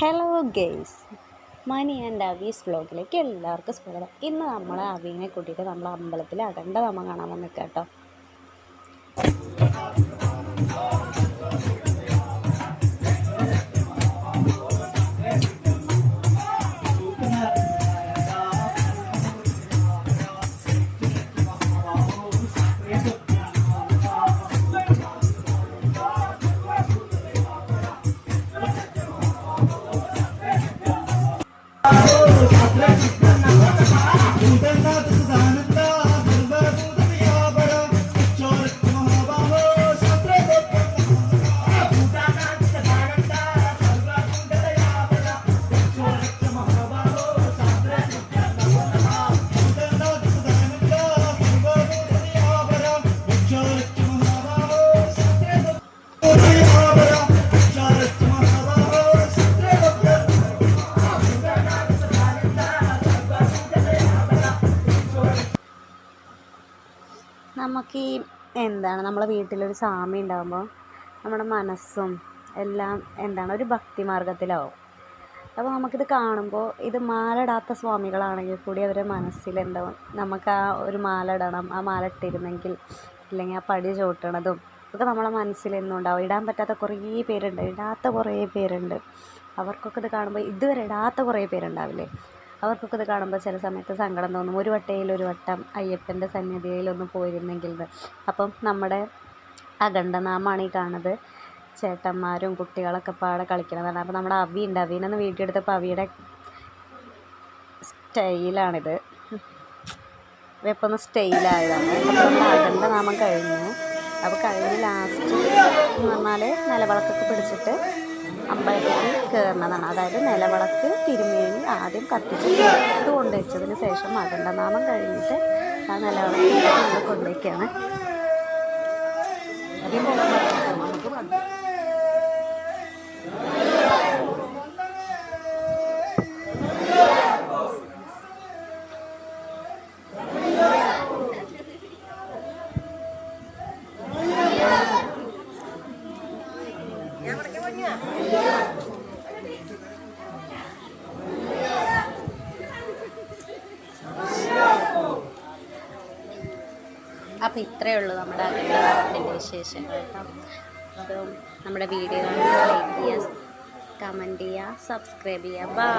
Hello guys, money and അവീസ് വ്ലോഗിലേക്ക് എല്ലാവർക്കും സ്വാഗതം. ഇന്ന് നമ്മൾ അവീനെ കൂട്ടിയിട്ട് നമ്മൾ അമ്പലത്തിൽ അഖണ്ഡനാമം കാണാൻ വന്നിട്ട് കേട്ടോ. നമുക്ക് നമ്മളെ വീട്ടിലൊരു സ്വാമി ഉണ്ടാകുമ്പോൾ നമ്മുടെ മനസ്സും എല്ലാം ഒരു ഭക്തി മാർഗത്തിലാവും. അപ്പോൾ നമുക്കിത് കാണുമ്പോൾ ഇത് മാലയിടാത്ത സ്വാമികളാണെങ്കിൽ കൂടി അവരുടെ മനസ്സിൽ നമുക്ക് ആ ഒരു മാല ഇടണം, ആ മാല ഇട്ടിരുന്നെങ്കിൽ ഇല്ലെങ്കിൽ ആ പടി ചവിട്ടണതും ഒക്കെ നമ്മളെ മനസ്സിൽ എന്നും ഉണ്ടാവും. ഇടാൻ പറ്റാത്ത കുറേ പേരുണ്ട്, ഇടാത്ത കുറേ പേരുണ്ട്. അവർക്കൊക്കെ ഇത് കാണുമ്പോൾ ഇതുവരെ ഇടാത്ത കുറേ പേരുണ്ടാവില്ലേ, അവർക്കൊക്കെ ഇത് കാണുമ്പോൾ ചില സമയത്ത് സങ്കടം തോന്നും. ഒരു വട്ടം അയ്യപ്പൻ്റെ സന്നിധിയിലൊന്ന് പോയിരുന്നെങ്കിൽ. അപ്പം നമ്മുടെ അഖണ്ഡനാമമാണ് ഈ കാണുന്നത്. ചേട്ടന്മാരും കുട്ടികളൊക്കെ പാടെ കളിക്കണതാണ്. അപ്പോൾ നമ്മുടെ അവീനൊന്ന് വീഡിയോ എടുത്തപ്പോൾ അവിയുടെ സ്റ്റൈലാണിത്, വെപ്പൊന്ന് സ്റ്റൈലായതാണ്. അപ്പോൾ നമ്മുടെ അഖണ്ഡനാമം കഴിഞ്ഞു. അപ്പോൾ കഴിഞ്ഞ് ലാസ്റ്റ് എന്ന് പറഞ്ഞാൽ നിലവിളക്കൊക്കെ പിടിച്ചിട്ട് അമ്പലത്തിൽ കയറുന്നതാണ്. അതായത് നിലവിളക്ക് തിരുമേനി ആദ്യം കത്തിച്ച് കൊണ്ടുവച്ചതിന് ശേഷം അഖണ്ഡനാമം കഴിഞ്ഞിട്ട് ആ നിലവിളക്ക് നമ്മൾ കൊണ്ടുവയ്ക്കുകയാണ്. അപ്പോൾ ഇത്രയേ ഉള്ളൂ നമ്മുടെ അഖണ്ഡനാമത്തിൻ്റെ വിശേഷങ്ങൾ കേട്ടോ. അപ്പോൾ നമ്മുടെ വീഡിയോ ലൈക്ക് ചെയ്യുക, കമൻറ്റ് ചെയ്യുക, സബ്സ്ക്രൈബ് ചെയ്യുക. ബൈ.